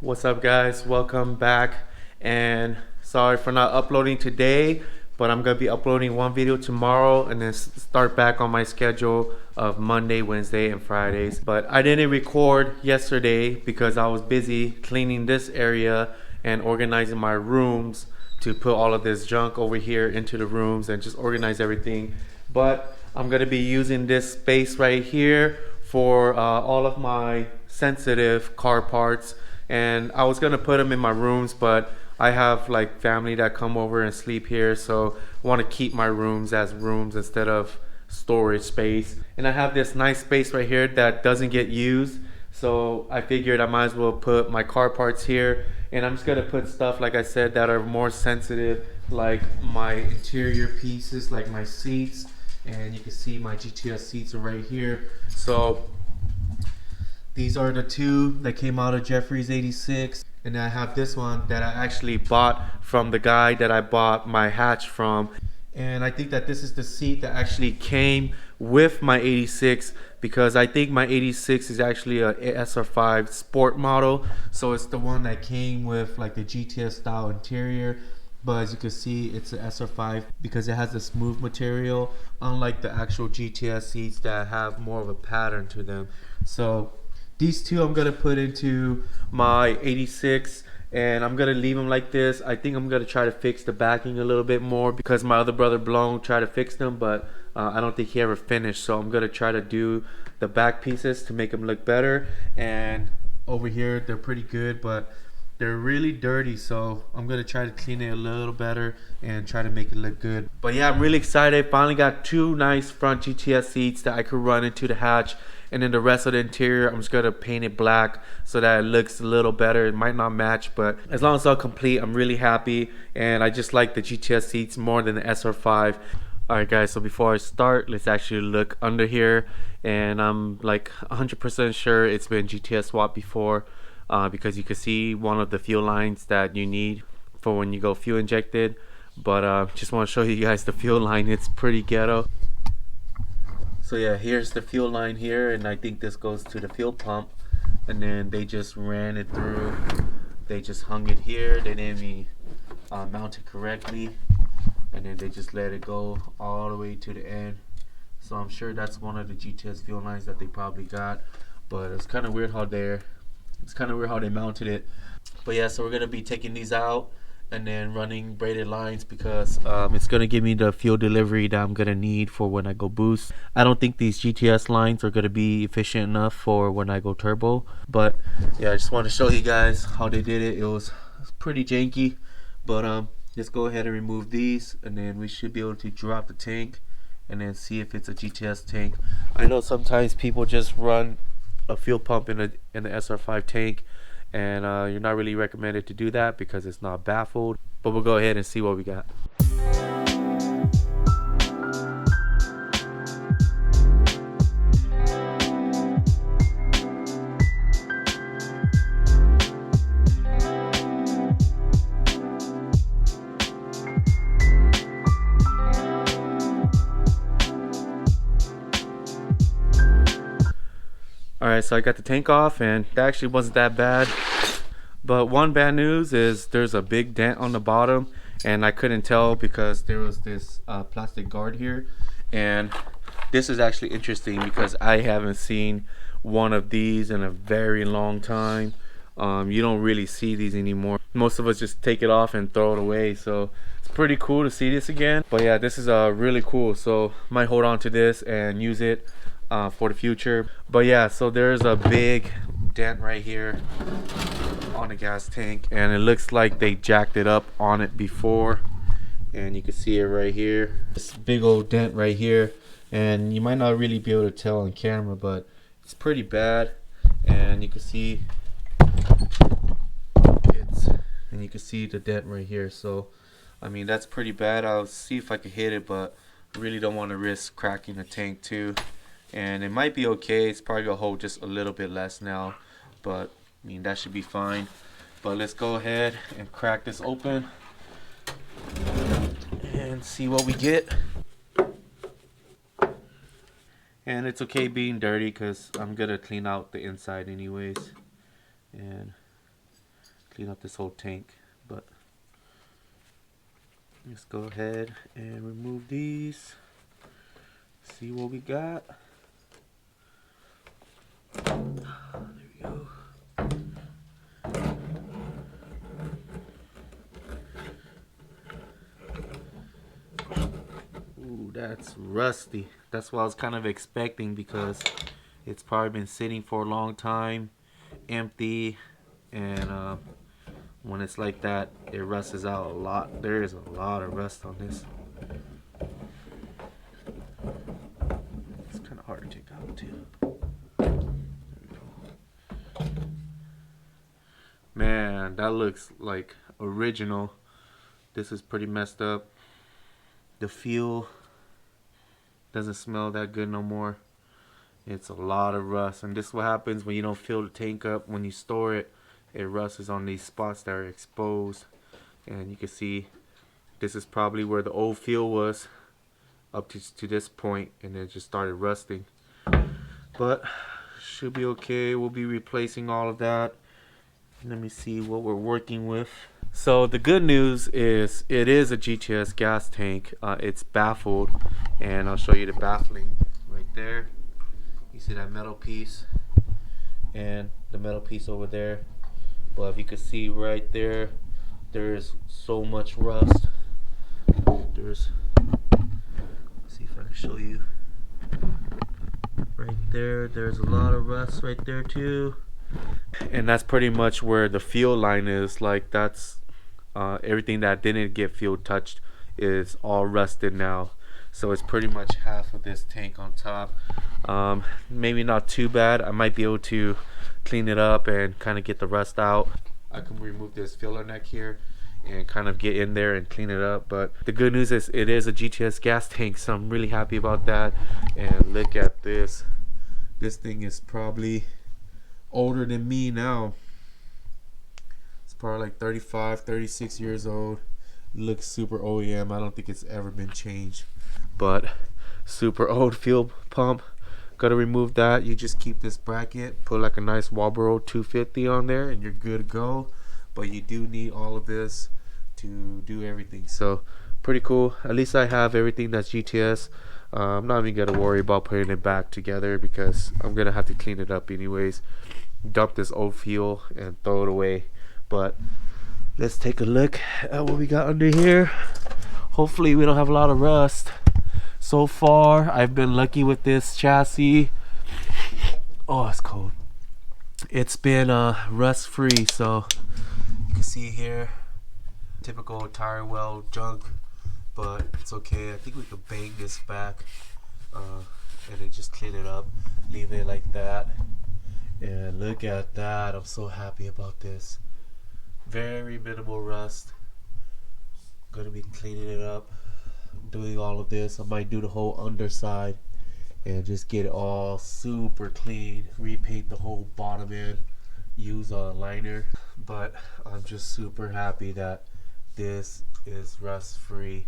What's up, guys? Welcome back. And sorry for not uploading today, but I'm gonna be uploading one video tomorrow and then start back on my schedule of Monday, Wednesday, and Fridays. But I didn't record yesterday because I was busy cleaning this area and organizing my rooms to put all of this junk over here into the rooms and just organize everything. But I'm gonna be using this space right here for all of my sensitive car parts, and I was gonna put them in my rooms, but I have like family that come over and sleep here, so I want to keep my rooms as rooms instead of storage space. And I have this nice space right here that doesn't get used, so I figured I might as well put my car parts here. And I'm just gonna put stuff, like I said, that are more sensitive, like my interior pieces, like my seats. And you can see my GTS seats are right here. So these are the two that came out of Jeffrey's 86. And I have this one that I actually bought from the guy that I bought my hatch from. And I think that this is the seat that actually came with my 86, because I think my 86 is actually a SR5 sport model. So it's the one that came with like the GTS style interior. But as you can see, it's an SR5 because it has a smooth material, unlike the actual GTS seats that have more of a pattern to them. So these two I'm gonna put into my 86, and I'm gonna leave them like this. I think I'm gonna try to fix the backing a little bit more because my other brother Blown tried to fix them, but I don't think he ever finished. So I'm gonna try to do the back pieces to make them look better. And over here they're pretty good, but they're really dirty, so I'm gonna try to clean it a little better and try to make it look good. But yeah, I'm really excited. Finally got two nice front GTS seats that I could run into the hatch, and then the rest of the interior I'm just gonna paint it black so that it looks a little better. It might not match, but as long as it's all complete, I'm really happy. And I just like the GTS seats more than the SR5. Alright guys, so before I start, let's actually look under here, and I'm like 100% sure it's been GTS swapped before. Because you can see one of the fuel lines that you need for when you go fuel injected. But just want to show you guys the fuel line. It's pretty ghetto. So yeah, here's the fuel line here, and I think this goes to the fuel pump. And then they just ran it through. They just hung it here. They didn't even mount it correctly, and then they just let it go all the way to the end. So I'm sure that's one of the GTS fuel lines that they probably got. But it's kind of weird how they mounted it. But yeah, so we're gonna be taking these out and then running braided lines because it's gonna give me the fuel delivery that I'm gonna need for when I go boost. I don't think these GTS lines are gonna be efficient enough for when I go turbo, but yeah, I just want to show you guys how they did it. It was pretty janky, but let's go ahead and remove these, and then we should be able to drop the tank and then see if it's a GTS tank. I know sometimes people just run a fuel pump in the SR5 tank, and you're not really recommended to do that because it's not baffled. But we'll go ahead and see what we got. Alright, so I got the tank off, and that actually wasn't that bad. But one bad news is there's a big dent on the bottom, and I couldn't tell because there was this plastic guard here. And this is actually interesting because I haven't seen one of these in a very long time. You don't really see these anymore. Most of us just take it off and throw it away, so it's pretty cool to see this again. But yeah, this is really cool, so might hold on to this and use it for the future. But yeah, so there's a big dent right here on the gas tank, and it looks like they jacked it up on it before, and you can see it right here, this big old dent right here. And you might not really be able to tell on camera, but it's pretty bad. And you can see the dent right here. So I mean, that's pretty bad. I'll see if I can hit it, but I really don't want to risk cracking the tank too. And it might be okay. It's probably gonna hold just a little bit less now, but I mean, that should be fine. But let's go ahead and crack this open and see what we get. And it's okay being dirty because I'm gonna clean out the inside anyways. And clean up this whole tank. But let's go ahead and remove these. See what we got. There we go. Ooh, that's rusty. That's what I was kind of expecting, because it's probably been sitting for a long time, empty, and when it's like that, it rusts out a lot. There is a lot of rust on this. It's kind of hard to take out too. There we go. Man, that looks like original. This is pretty messed up. The fuel doesn't smell that good no more. It's a lot of rust, and this is what happens when you don't fill the tank up. When you store it, it rusts on these spots that are exposed. And you can see this is probably where the old fuel was up to this point, and it just started rusting. But should be okay. We'll be replacing all of that. Let me see what we're working with. So the good news is it is a GTS gas tank. It's baffled, and I'll show you the baffling right there. You see that metal piece and the metal piece over there. But if you can see right there, there's so much rust. Let's see if I can show you. Right there, there's a lot of rust right there too. And that's pretty much where the fuel line is. Like, that's everything that didn't get fuel touched is all rusted now. So it's pretty much half of this tank on top. Maybe not too bad. I might be able to clean it up and kind of get the rust out. I can remove this filler neck here and kind of get in there and clean it up. But the good news is it is a GTS gas tank, so I'm really happy about that. And look at this. This thing is probably older than me now. It's probably like 35, 36 years old. Looks super OEM. I don't think it's ever been changed, but super old fuel pump. Gotta remove that. You just keep this bracket, put like a nice Walbro 250 on there, and you're good to go. But you do need all of this to do everything. So pretty cool. At least I have everything that's GTS. I'm not even gonna worry about putting it back together, because I'm gonna have to clean it up anyways. Dump this old fuel and throw it away. But let's take a look at what we got under here. Hopefully we don't have a lot of rust. So far I've been lucky with this chassis. Oh, it's cold. It's been rust free, so you can see here typical tire well junk, but it's okay. I think we can bang this back and then just clean it up, leave it like that. And look at that. I'm so happy about this. Very minimal rust. Gonna be cleaning it up, doing all of this. I might do the whole underside and just get it all super clean, repaint the whole bottom end, use a liner. But I'm just super happy that this is rust free.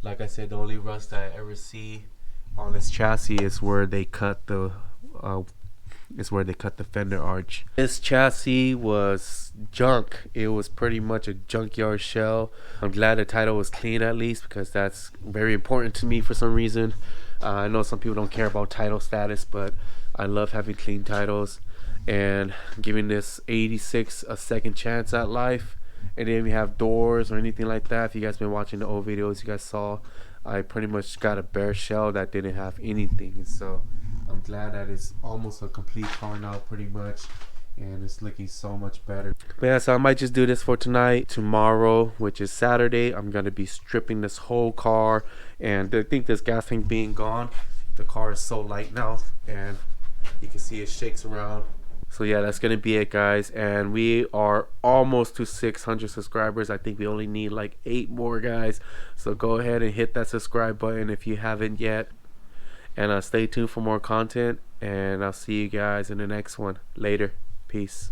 Like I said, the only rust I ever see on this chassis is where they cut the fender arch. This chassis was junk. It was pretty much a junkyard shell. I'm glad the title was clean at least, because that's very important to me for some reason. I know some people don't care about title status, but I love having clean titles and giving this AE86 a second chance at life. It didn't even have doors or anything like that. If you guys been watching the old videos, you guys saw I pretty much got a bare shell that didn't have anything. So I'm glad that it's almost a complete car now, pretty much, and it's looking so much better. But yeah, so I might just do this for tonight. Tomorrow, which is Saturday, I'm gonna be stripping this whole car. And I think this gas tank being gone, the car is so light now, and you can see it shakes around. So yeah, that's gonna be it, guys, and we are almost to 600 subscribers. I think we only need like 8 more, guys. So go ahead and hit that subscribe button if you haven't yet, and stay tuned for more content, and I'll see you guys in the next one. Later. Peace.